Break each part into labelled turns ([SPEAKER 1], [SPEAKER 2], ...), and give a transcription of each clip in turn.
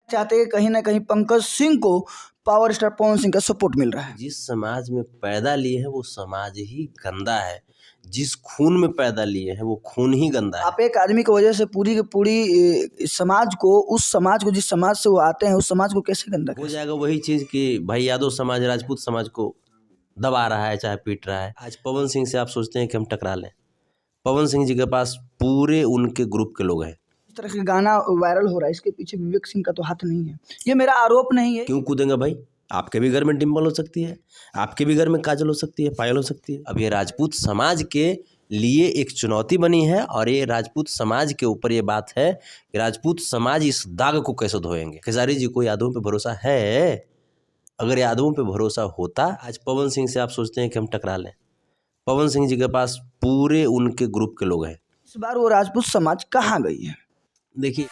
[SPEAKER 1] चाहते हैं कि कहीं ना कहीं पंकज सिंह को पावर स्टार पवन सिंह का सपोर्ट मिल रहा है।
[SPEAKER 2] जिस समाज में पैदा लिए हैं वो समाज ही गंदा है, जिस खून में पैदा लिए हैं वो खून ही गंदा है।
[SPEAKER 1] आप एक आदमी की वजह से पूरी की पूरी समाज को, उस समाज को, जिस समाज से वो आते हैं उस समाज को कैसे गंदा
[SPEAKER 2] हो जाएगा वही चीज कि भाई यादव समाज राजपूत समाज को दबा रहा है चाहे पीट रहा है। आज पवन सिंह से आप सोचते हैं कि हम टकरा लें, पवन सिंह जी के पास पूरे उनके ग्रुप के लोग हैं।
[SPEAKER 1] इस तरह के गाना वायरल हो रहा है, इसके पीछे विवेक सिंह का तो हाथ नहीं है। ये मेरा आरोप नहीं है।
[SPEAKER 2] क्यों कूदेंगे भाई? आपके भी घर में डिम्पल हो सकती है, आपके भी घर में काजल हो सकती है, पायल हो सकती है। अब ये राजपूत समाज के लिए एक चुनौती बनी है और ये राजपूत समाज के ऊपर ये बात है कि राजपूत समाज इस दाग को कैसे धोएंगे। खेसारी जी को यादवों पे भरोसा है? अगर यादवों पे भरोसा होता, आज पवन सिंह से आप सोचते हैं कि हम टकरा लें, पवन सिंह जी के पास पूरे उनके ग्रुप के लोग हैं।
[SPEAKER 1] इस बार वो राजपूत समाज कहाँ गई है?
[SPEAKER 2] देखिए,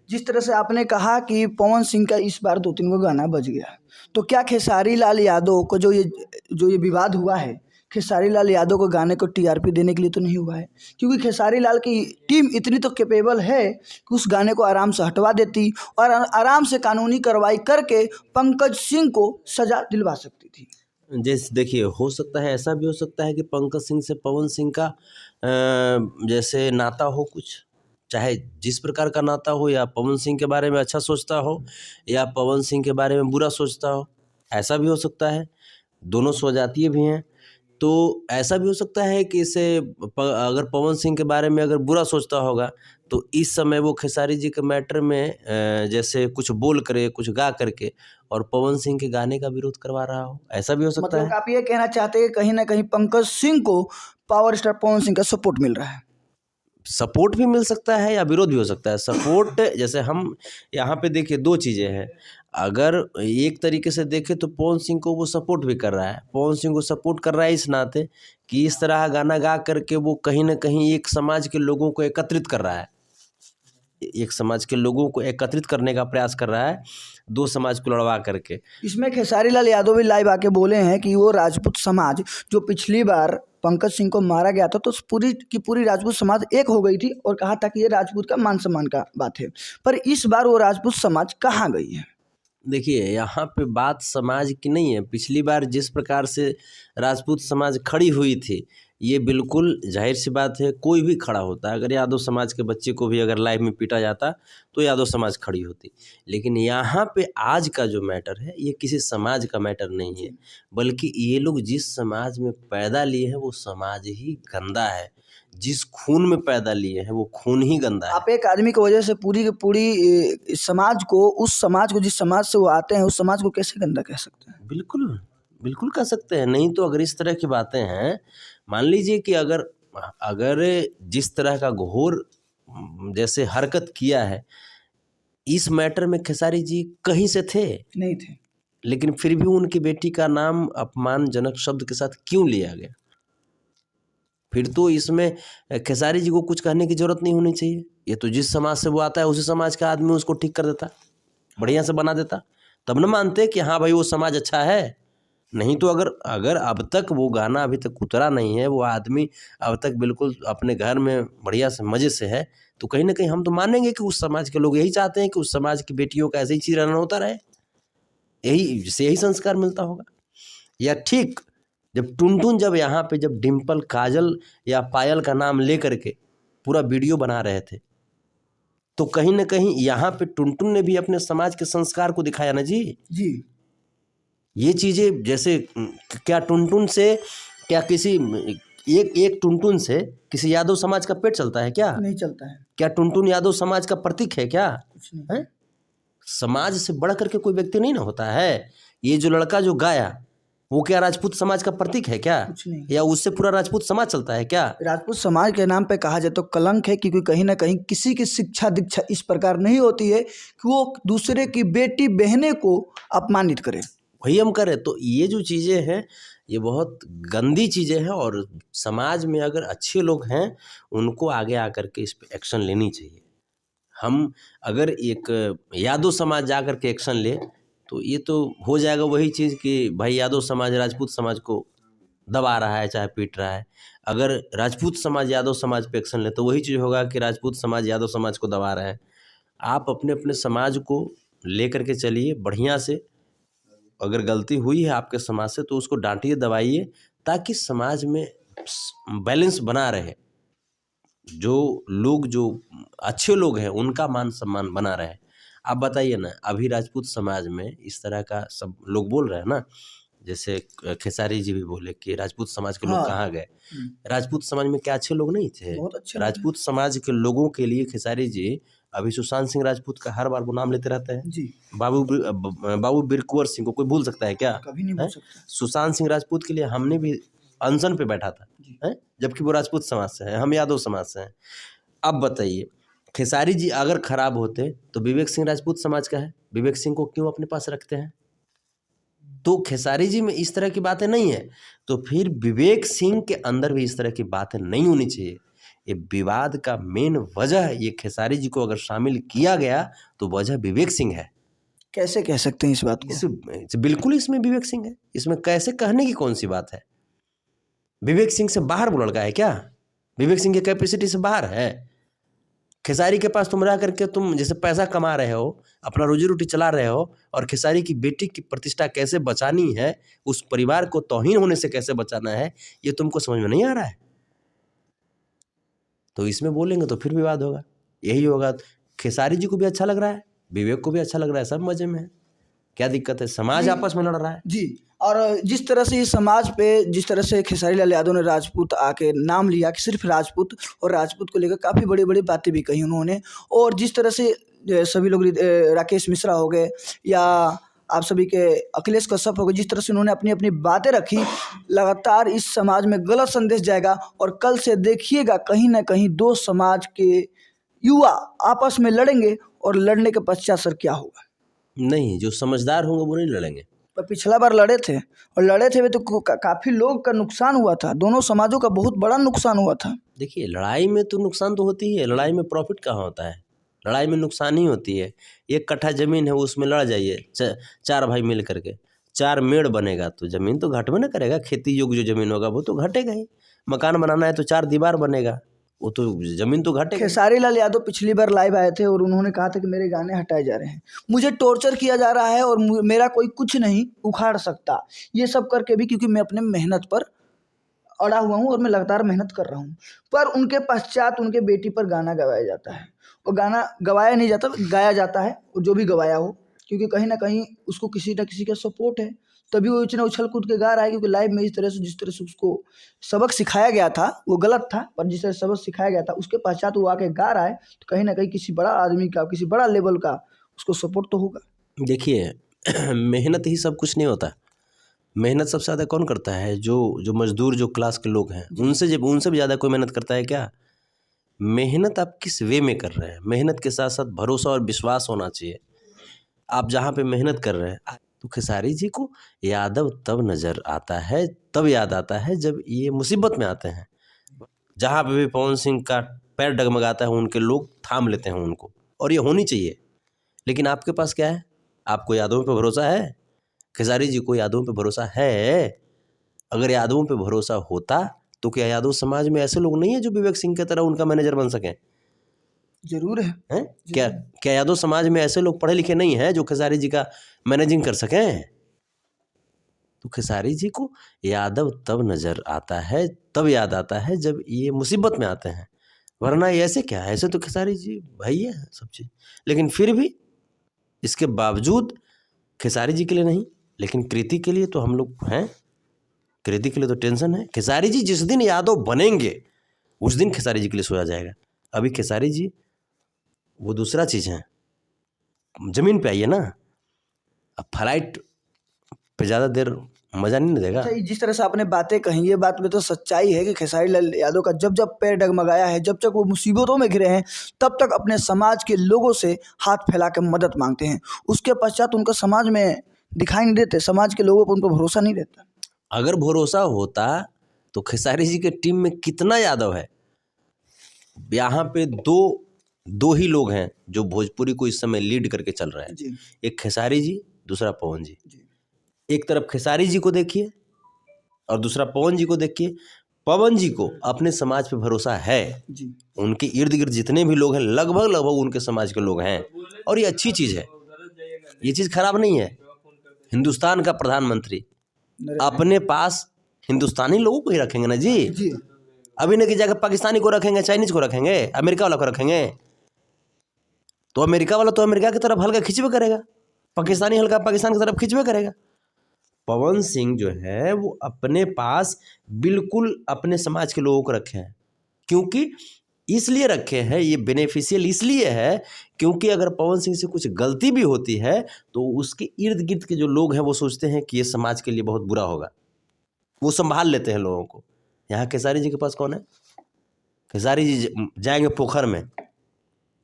[SPEAKER 1] जिस तरह से आपने कहा कि पवन सिंह का इस बार 2-3 गो गाना बज गया, तो क्या खेसारी लाल यादव को जो ये विवाद हुआ है, खेसारी लाल यादव को गाने को टीआरपी देने के लिए तो नहीं हुआ है? क्योंकि खेसारी लाल की टीम इतनी तो कैपेबल है कि उस गाने को आराम से हटवा देती और आराम से कानूनी कार्रवाई करके पंकज सिंह को सजा दिलवा सकती थी।
[SPEAKER 2] जैसे देखिए, हो सकता है, ऐसा भी हो सकता है कि पंकज सिंह से पवन सिंह का जैसे नाता हो कुछ, चाहे जिस प्रकार का नाता हो, या पवन सिंह के बारे में अच्छा सोचता हो या पवन सिंह के बारे में बुरा सोचता हो, ऐसा भी हो सकता है। दोनों स्वजातीय भी हैं, तो ऐसा भी हो सकता है कि इसे अगर पवन सिंह के बारे में अगर बुरा सोचता होगा तो इस समय वो खेसारी जी के मैटर में जैसे कुछ बोल करे, कुछ गा करके और पवन सिंह के गाने का विरोध करवा रहा हो, ऐसा भी हो सकता
[SPEAKER 1] मतलब
[SPEAKER 2] है।
[SPEAKER 1] आप ये कहना चाहते हैं कि कहीं ना कहीं पंकज सिंह को पावर स्टार पवन सिंह का सपोर्ट मिल रहा है?
[SPEAKER 2] सपोर्ट भी मिल सकता है या विरोध भी हो सकता है। सपोर्ट जैसे हम यहाँ पे देखिए, दो चीज़ें हैं। अगर एक तरीके से देखें तो पवन सिंह को वो सपोर्ट भी कर रहा है, पवन सिंह को सपोर्ट कर रहा है इस नाते कि इस तरह गाना गा करके वो कहीं ना कहीं एक समाज के लोगों को एकत्रित कर रहा है, एक समाज के लोगों को एकत्रित करने का प्रयास कर रहा है, दो समाज को लड़वा करके।
[SPEAKER 1] इसमें खेसारी लाल यादव भी लाइव आके बोले हैं कि वो राजपूत समाज जो पिछली बार पंकज सिंह को मारा गया था तो पूरी की पूरी राजपूत समाज एक हो गई थी और कहा था कि ये राजपूत का मान सम्मान का बात है, पर इस बार वो राजपूत समाज कहाँ गई है?
[SPEAKER 2] देखिए, यहाँ पे बात समाज की नहीं है। पिछली बार जिस प्रकार से राजपूत समाज खड़ी हुई थी, ये बिल्कुल जाहिर सी बात है, कोई भी खड़ा होता है। अगर यादव समाज के बच्चे को भी अगर लाइव में पीटा जाता तो यादव समाज खड़ी होती। लेकिन यहाँ पे आज का जो मैटर है, ये किसी समाज का मैटर नहीं है, बल्कि ये लोग जिस समाज में पैदा लिए हैं वो समाज ही गंदा है, जिस खून में पैदा लिए हैं वो खून ही गंदा है।
[SPEAKER 1] आप एक आदमी की वजह से पूरी की पूरी समाज को, उस समाज को, जिस समाज से वो आते हैं उस समाज को कैसे गंदा कह सकते हैं?
[SPEAKER 2] बिल्कुल बिल्कुल कह सकते हैं। नहीं तो अगर इस तरह की बातें हैं, मान लीजिए कि अगर अगर जिस तरह का घोर जैसे हरकत किया है, इस मैटर में खेसारी जी कहीं से थे
[SPEAKER 1] नहीं थे,
[SPEAKER 2] लेकिन फिर भी उनकी बेटी का नाम अपमानजनक शब्द के साथ क्यों लिया गया? फिर तो इसमें खेसारी जी को कुछ कहने की जरूरत नहीं होनी चाहिए। ये तो जिस समाज से वो आता है उसी समाज का आदमी उसको ठीक कर देता, बढ़िया से बना देता, तब न मानते कि हाँ भाई वो समाज अच्छा है। नहीं तो अगर अगर अब तक वो गाना अभी तक उतरा नहीं है, वो आदमी अब तक बिल्कुल अपने घर में बढ़िया से मज़े से है, तो कहीं ना कहीं हम तो मानेंगे कि उस समाज के लोग यही चाहते हैं कि उस समाज की बेटियों का ऐसे ही चीरहरण होता रहे, यही जिससे यही संस्कार मिलता होगा। या ठीक जब टुनटुन जब यहाँ पे जब डिम्पल, काजल या पायल का नाम ले करके पूरा वीडियो बना रहे थे, तो कहीं ना कहीं यहाँ पे टुनटुन ने भी अपने समाज के संस्कार को दिखाया ना जी। ये चीज़ें जैसे क्या टुनटुन से, क्या किसी एक टुनटुन से किसी यादव समाज का पेट चलता है क्या?
[SPEAKER 1] नहीं चलता है।
[SPEAKER 2] क्या टुनटुन यादव समाज का प्रतीक है क्या?
[SPEAKER 1] कुछ नहीं
[SPEAKER 2] है? समाज से बढ़ करके कोई व्यक्ति नहीं ना होता है। ये जो लड़का जो गाया वो क्या राजपूत समाज का प्रतीक है क्या?
[SPEAKER 1] कुछ नहीं।
[SPEAKER 2] या उससे पूरा राजपूत समाज चलता है क्या?
[SPEAKER 1] राजपूत समाज के नाम पे कहा जाए तो कलंक है, क्योंकि कहीं ना कहीं किसी की शिक्षा दीक्षा इस प्रकार नहीं होती है कि वो दूसरे की बेटी बहने को अपमानित करे।
[SPEAKER 2] वही हम करें। तो ये जो चीज़ें हैं ये बहुत गंदी चीज़ें हैं, और समाज में अगर अच्छे लोग हैं उनको आगे आकर के इस पे एक्शन लेनी चाहिए। हम अगर एक यादव समाज जा कर के एक्शन ले तो ये तो हो जाएगा वही चीज़ कि भाई यादव समाज राजपूत समाज को दबा रहा है चाहे पीट रहा है। अगर राजपूत समाज यादव समाज पे एक्शन ले तो वही चीज़ होगा कि राजपूत समाज यादव समाज को दबा रहा है। आप अपने अपने समाज को लेकर के चलिए बढ़िया से। अगर गलती हुई है आपके समाज से तो उसको डांटिए, दबाइए, ताकि समाज में बैलेंस बना रहे। जो लोग जो अच्छे लोग हैं उनका मान सम्मान बना रहे। आप बताइए ना, अभी राजपूत समाज में इस तरह का सब लोग बोल रहे हैं ना, जैसे खेसारी जी भी बोले कि राजपूत समाज के लोग
[SPEAKER 1] हाँ।
[SPEAKER 2] कहाँ गए। राजपूत समाज में क्या अच्छे लोग नहीं थे?
[SPEAKER 1] बहुत अच्छे लोग
[SPEAKER 2] राजपूत समाज के लोगों के लिए खेसारी जी अभी सुशांत सिंह राजपूत का हर बार वो नाम लेते रहते हैं।
[SPEAKER 1] जी,
[SPEAKER 2] बाबू बिरकुंवर सिंह को कोई भूल सकता है क्या?
[SPEAKER 1] कभी नहीं भूल
[SPEAKER 2] हैं?
[SPEAKER 1] सकता।
[SPEAKER 2] सुशांत सिंह राजपूत के लिए हमने भी अनशन पे बैठा था,
[SPEAKER 1] जी।
[SPEAKER 2] हैं? जबकि वो राजपूत समाज से है, हम यादव समाज से हैं। अब बताइए, खेसारी जी अगर खराब होते तो विवेक सिंह राजपूत समाज का है, विवेक सिंह को क्यों अपने पास रखते हैं? तो खेसारी जी में इस तरह की बातें नहीं है, तो फिर विवेक सिंह के अंदर भी इस तरह की बातें नहीं होनी चाहिए। ये विवाद का मेन वजह ये खेसारी जी को अगर शामिल किया गया तो वजह विवेक सिंह है।
[SPEAKER 1] कैसे कह सकते हैं इस बात को?
[SPEAKER 2] बिल्कुल इसमें विवेक सिंह है, इसमें कैसे कहने की कौन सी बात है? विवेक सिंह से बाहर वो लड़का है क्या? विवेक सिंह की कैपेसिटी से बाहर है। खेसारी के पास तुम रह करके तुम जैसे पैसा कमा रहे हो, अपना रोजी रोटी चला रहे हो, और खेसारी की बेटी की प्रतिष्ठा कैसे बचानी है, उस परिवार को तौहीन होने से कैसे बचाना है, ये तुमको समझ में नहीं आ रहा है। तो इसमें बोलेंगे तो फिर विवाद होगा, यही होगा। खेसारी जी को भी अच्छा लग रहा है, विवेक को भी अच्छा लग रहा है, सब मजे में है, क्या दिक्कत है? समाज
[SPEAKER 1] जी।
[SPEAKER 2] आपस में लड़ रहा है।
[SPEAKER 1] जी, और जिस तरह से इस समाज पे जिस तरह से खेसारी लाल यादव ने राजपूत आके नाम लिया कि सिर्फ राजपूत, और राजपूत को लेकर काफ़ी बड़ी-बड़ी बातें भी कही उन्होंने, और जिस तरह से सभी लोग राकेश मिश्रा हो गए या आप सभी के अखिलेश कश्यप हो गए, जिस तरह से उन्होंने अपनी-अपनी बातें रखी, लगातार इस समाज में गलत संदेश जाएगा, और कल से देखिएगा कहीं न कहीं दो समाज के युवा आपस में लड़ेंगे, और लड़ने के पश्चात सर क्या होगा?
[SPEAKER 2] नहीं, जो समझदार होंगे वो नहीं लड़ेंगे।
[SPEAKER 1] पर पिछला बार लड़े थे, और लड़े थे भी तो काफ़ी लोग का नुकसान हुआ था, दोनों समाजों का बहुत बड़ा नुकसान हुआ था।
[SPEAKER 2] देखिए, लड़ाई में तो नुकसान तो होती ही है, लड़ाई में प्रॉफिट कहाँ होता है? लड़ाई में नुकसान ही होती है। 1 कट्ठा ज़मीन है उसमें लड़ जाइए, 4 भाई मिल करके, 4 मेड़ बनेगा तो ज़मीन तो घटबे ना करेगा। खेती योग्य जो ज़मीन होगा वो तो घटेगा ही। मकान बनाना है तो 4 दीवार बनेगा, वो तो ज़मीन तो घटेगा।
[SPEAKER 1] खेसारी लाल यादव पिछली बार लाइव आए थे और उन्होंने कहा था कि मेरे गाने हटाए जा रहे हैं, मुझे टॉर्चर किया जा रहा है, और मेरा कोई कुछ नहीं उखाड़ सकता। ये सब करके भी क्योंकि मैं अपने मेहनत पर अड़ा हुआ हूँ और मैं लगातार मेहनत कर रहा हूँ। पर उनके पश्चात उनके बेटी पर गाना गवाया जाता है, और गाना गवाया नहीं जाता, गाया जाता है, और जो भी गवाया हो, क्योंकि कहीं ना कहीं उसको किसी न किसी का सपोर्ट है, तभी वो इतना उछल कूद के गा रहा है। क्योंकि लाइव में इस तरह से जिस तरह से उसको सबक सिखाया गया था वो गलत था, पर जिस तरह से सबक सिखाया गया था उसके पश्चात वो आके गा रहा है, तो कहीं ना कहीं किसी बड़ा आदमी का, किसी बड़ा लेवल का उसको सपोर्ट तो होगा।
[SPEAKER 2] देखिए, मेहनत ही सब कुछ नहीं होता। मेहनत सबसे ज़्यादा कौन करता है? जो मजदूर, जो क्लास के लोग हैं, उनसे भी ज़्यादा कोई मेहनत करता है क्या? मेहनत आप किस वे में कर रहे हैं? मेहनत के साथ साथ भरोसा और विश्वास होना चाहिए। आप जहाँ पे मेहनत कर रहे हैं, तो खेसारी जी को यादव तब नज़र आता है, तब याद आता है जब ये मुसीबत में आते हैं। जहाँ पे भी पवन सिंह का पैर डगमगाता है उनके लोग थाम लेते हैं उनको, और ये होनी चाहिए। लेकिन आपके पास क्या है? आपको यादवों पे भरोसा है? खेसारी जी को यादवों पे भरोसा है? अगर यादवों पे भरोसा होता तो क्या यादव समाज में ऐसे लोग नहीं है जो विवेक सिंह की तरह उनका मैनेजर बन सकें?
[SPEAKER 1] जरूर है।
[SPEAKER 2] हैं? क्या यादव समाज में ऐसे लोग पढ़े लिखे नहीं हैं जो खेसारी जी का मैनेजिंग कर सकें? तो खेसारी जी को यादव तब नज़र आता है, तब याद आता है जब ये मुसीबत में आते हैं, वरना ये ऐसे क्या है? ऐसे तो खेसारी जी भाई है सब चीज़। लेकिन फिर भी इसके बावजूद खेसारी जी के लिए नहीं, लेकिन कृति के लिए तो हम लोग हैं। कृति के लिए तो टेंशन है। खेसारी जी जिस दिन यादव बनेंगे उस दिन खेसारी जी के लिए सोया जाएगा। अभी खेसारी जी वो दूसरा चीज़ है। ज़मीन पे आइए ना, अब फ्लाइट पे ज़्यादा देर मज़ा नहीं देगा।
[SPEAKER 1] अच्छा, जिस तरह से आपने बातें कही, ये बात में तो सच्चाई है कि खेसारी लाल यादव का जब जब पैर डगमगाया है, जब तक वो मुसीबतों में घिरे हैं, तब तक अपने समाज के लोगों से हाथ फैला के मदद मांगते हैं। उसके पश्चात उनका समाज में दिखाई नहीं देते, समाज के लोगों पर उन पर भरोसा नहीं रहता।
[SPEAKER 2] अगर भरोसा होता तो खेसारी जी के टीम में कितना यादव है? यहाँ पे दो ही लोग हैं जो भोजपुरी को इस समय लीड करके चल रहे हैं।
[SPEAKER 1] जी।
[SPEAKER 2] एक खेसारी जी, दूसरा पवन जी।
[SPEAKER 1] जी।
[SPEAKER 2] एक तरफ खेसारी जी को देखिए और दूसरा पवन जी को देखिए, पवन जी को अपने समाज पे भरोसा है।
[SPEAKER 1] जी
[SPEAKER 2] उनके इर्द गिर्द जितने भी लोग हैं लगभग उनके समाज के लोग हैं, और ये अच्छी चीज़ है, ये चीज़ खराब नहीं है। हिंदुस्तान का प्रधानमंत्री अपने पास हिंदुस्तानी लोगों को ही रखेंगे ना जी।
[SPEAKER 1] जी
[SPEAKER 2] अभी नहीं कि जाकर पाकिस्तानी को रखेंगे, चाइनीज को रखेंगे, अमेरिका वाला को रखेंगे, तो अमेरिका वाला तो अमेरिका की तरफ हल्का खिंचवे करेगा, पाकिस्तानी हल्का पाकिस्तान की तरफ खिंचवे करेगा। पवन सिंह जो है वो अपने पास बिल्कुल अपने समाज के लोगों को रखे हैं, क्योंकि इसलिए रखे हैं, ये बेनिफिशियल इसलिए है क्योंकि अगर पवन सिंह से कुछ गलती भी होती है तो उसके इर्द गिर्द के जो लोग हैं वो सोचते हैं कि ये समाज के लिए बहुत बुरा होगा, वो संभाल लेते हैं लोगों को। यहाँ खेसारी जी के पास कौन है? खेसारी जी जाएंगे पोखर में,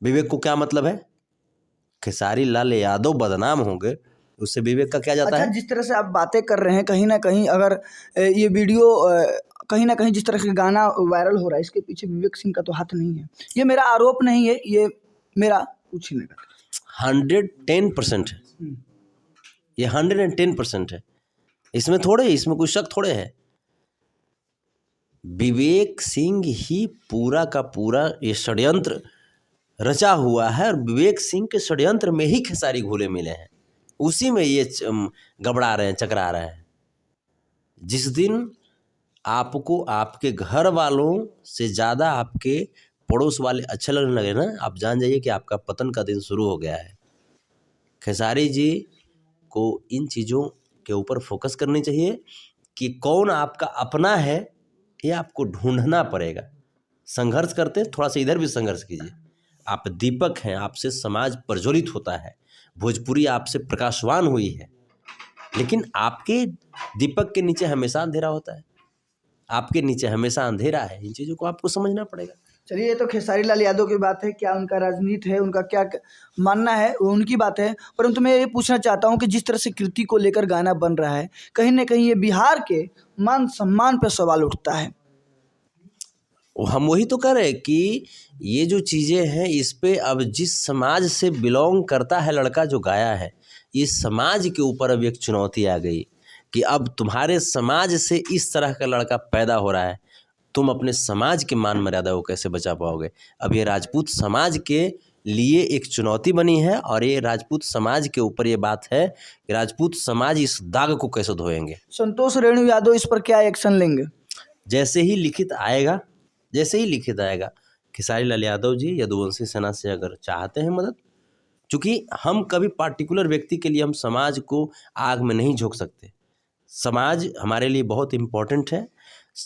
[SPEAKER 2] विवेक को क्या मतलब है? खेसारी लाल यादव बदनाम होंगे, उससे विवेक का क्या जाता
[SPEAKER 1] अच्छा,
[SPEAKER 2] है?
[SPEAKER 1] जिस तरह से आप बातें कर रहे हैं, कहीं ना कहीं अगर ये वीडियो कहीं ना कहीं जिस तरह से गाना वायरल हो रहा है, इसके पीछे विवेक सिंह का तो हाथ नहीं है। ये मेरा आरोप नहीं है, ये मेरा कुछ नहीं लगा।
[SPEAKER 2] 110% है ये, 110% है, इसमें थोड़े, इसमें कोई शक थोड़े है। विवेक सिंह ही पूरा का पूरा ये षड्यंत्र रचा हुआ है, और विवेक सिंह के षड्यंत्र में ही खेसारी घुले मिले हैं, उसी में ये गबड़ा रहे हैं, चकरा रहे हैं। जिस दिन आपको आपके घर वालों से ज़्यादा आपके पड़ोस वाले अच्छे लगने लगे ना, आप जान जाइए कि आपका पतन का दिन शुरू हो गया है। खेसारी जी को इन चीज़ों के ऊपर फोकस करनी चाहिए कि कौन आपका अपना है, ये आपको ढूंढना पड़ेगा। संघर्ष करते थोड़ा सा इधर भी संघर्ष कीजिए। आप दीपक हैं, आपसे समाज प्रज्वलित होता है, भोजपुरी आपसे प्रकाशवान हुई है, लेकिन आपके दीपक के नीचे हमेशा अंधेरा होता है, आपके नीचे हमेशा अंधेरा है। इन चीज़ों को आपको समझना पड़ेगा।
[SPEAKER 1] चलिए, ये तो खेसारी लाल यादव की बात है, क्या उनका राजनीति है, उनका क्या मानना है, वो उनकी बात है। परंतु मैं ये पूछना चाहता हूँ कि जिस तरह से कृति को लेकर गाना बन रहा है, कहीं ना कहीं ये बिहार के मान सम्मान पर सवाल उठता है।
[SPEAKER 2] हम वही तो कह रहे हैं कि ये जो चीज़ें हैं, इस पे अब जिस समाज से बिलोंग करता है लड़का जो गाया है, इस समाज के ऊपर अब एक चुनौती आ गई कि अब तुम्हारे समाज से इस तरह का लड़का पैदा हो रहा है, तुम अपने समाज के मान मर्यादा को कैसे बचा पाओगे? अब ये राजपूत समाज के लिए एक चुनौती बनी है, और ये राजपूत समाज के ऊपर ये बात है कि राजपूत समाज इस दाग को कैसे धोएंगे।
[SPEAKER 1] संतोष रेणु यादव इस पर क्या एक्शन लेंगे?
[SPEAKER 2] जैसे ही लिखित आएगा, खेसारी लाल यादव जी यदुवंशी सेना से अगर चाहते हैं मदद, चूँकि हम कभी पार्टिकुलर व्यक्ति के लिए हम समाज को आग में नहीं झोंक सकते, समाज हमारे लिए बहुत इम्पोर्टेंट है।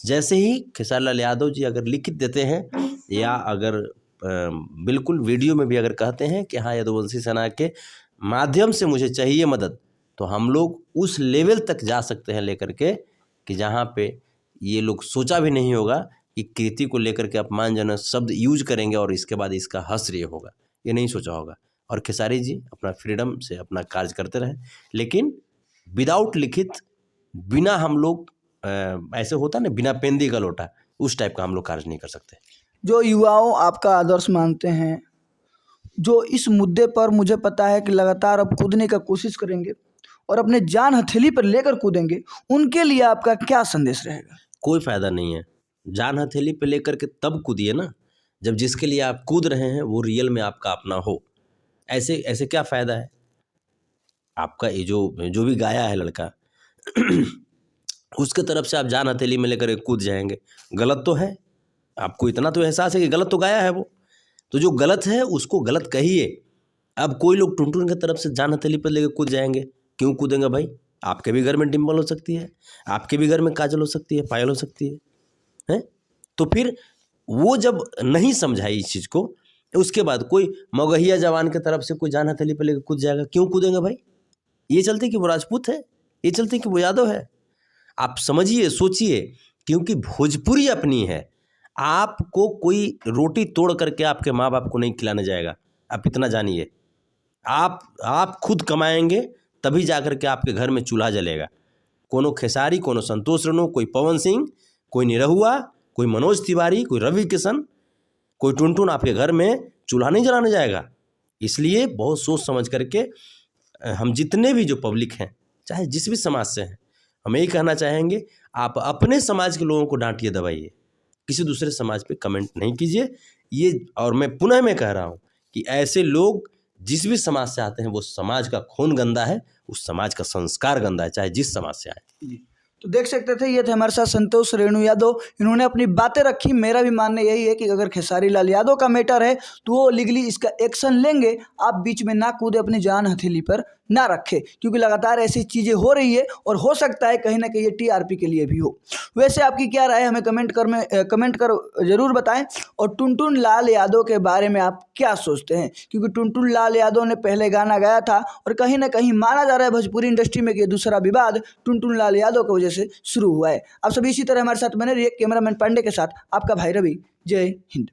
[SPEAKER 2] जैसे ही खेसारी लाल यादव जी अगर लिखित देते हैं, या अगर बिल्कुल वीडियो में भी अगर कहते हैं कि हाँ यदुवंशी सेना के माध्यम से मुझे चाहिए मदद, तो हम लोग उस लेवल तक जा सकते हैं लेकर के कि जहाँ पे ये लोग सोचा भी नहीं होगा कि कृति को लेकर के अपमानजनक शब्द यूज करेंगे और इसके बाद इसका हश्र होगा, ये नहीं सोचा होगा। और खेसारी जी अपना फ्रीडम से अपना कार्य करते रहे, लेकिन विदाउट लिखित, बिना हम लोग ऐसे होता ना बिना पेंदी का लोटा, उस टाइप का हम लोग कार्य नहीं कर सकते।
[SPEAKER 1] जो युवाओं आपका आदर्श मानते हैं, जो इस मुद्दे पर मुझे पता है कि लगातार अब कूदने का कोशिश करेंगे और अपने जान हथेली पर लेकर कूदेंगे, उनके लिए आपका क्या संदेश रहेगा?
[SPEAKER 2] कोई फ़ायदा नहीं है, जान हथेली पे लेकर के तब कूदिए ना जब जिसके लिए आप कूद रहे हैं वो रियल में आपका अपना हो। ऐसे ऐसे क्या फ़ायदा है? आपका ये जो भी गाया है लड़का उसके तरफ से आप जान हथेली में लेकर के कूद जाएंगे, गलत तो है। आपको इतना तो एहसास है कि गलत तो गाया है वो, तो जो गलत है उसको गलत कहिए। अब कोई लोग टुनटुन की तरफ से जान हथेली पर लेकर कूद जाएंगे, क्यों कूदेंगे भाई? आपके भी घर में डिम्पल हो सकती है, आपके भी घर में काजल हो सकती है, पायल हो सकती है? तो फिर वो जब नहीं समझाई इस चीज़ को, उसके बाद कोई मगहिया जवान की तरफ से कोई जान हथेली पर लेकर कूद जाएगा, क्यों कूदेंगे भाई? ये चलते कि वो राजपूत है, ये चलते कि वो यादव है? आप समझिए, सोचिए, क्योंकि भोजपुरी अपनी है। आपको कोई रोटी तोड़ करके आपके माँ बाप को नहीं खिलाने जाएगा, आप इतना जानिए। आप खुद कमाएंगे तभी जाकर के आपके घर में चूल्हा जलेगा। कोनो खेसारी, कोनो संतोष रेणु, कोई पवन सिंह, कोई निरहुआ, कोई मनोज तिवारी, कोई रवि किशन, कोई टुनटुन आपके घर में चूल्हा नहीं जलाने जाएगा। इसलिए बहुत सोच समझ करके हम जितने भी जो पब्लिक हैं, चाहे जिस भी समाज से हैं, हम यही कहना चाहेंगे, आप अपने समाज के लोगों को डांटिए दबाइए, किसी दूसरे समाज पे कमेंट नहीं कीजिए। ये और मैं पुनः कह रहा हूँ कि ऐसे लोग जिस भी समाज से आते हैं वो समाज का खून गंदा है, उस समाज का संस्कार गंदा है, चाहे जिस समाज से आए।
[SPEAKER 1] जी, तो देख सकते थे ये थे हमारे साथ संतोष रेणु यादव। इन्होंने अपनी बातें रखी। मेरा भी मानना यही है कि अगर खेसारी लाल यादव का मैटर है तो वो लीगली इसका एक्शन लेंगे। आप बीच में ना कूदे, अपनी जान हथेली पर ना रखे, क्योंकि लगातार ऐसी चीज़ें हो रही है और हो सकता है कहीं ना कहीं ये टीआरपी के लिए भी हो। वैसे आपकी क्या राय है, हमें कमेंट कर जरूर बताएं। और टुनटुन लाल यादव के बारे में आप क्या सोचते हैं, क्योंकि टुनटुन लाल यादव ने पहले गाना गाया था और कहीं ना कहीं माना जा रहा है भोजपुरी इंडस्ट्री में कि दूसरा विवाद टुनटुन लाल यादव की वजह से शुरू हुआ है। आप सभी इसी तरह हमारे साथ बने रहिए। कैमरामैन पांडे के साथ आपका भाई रवि। जय हिंद।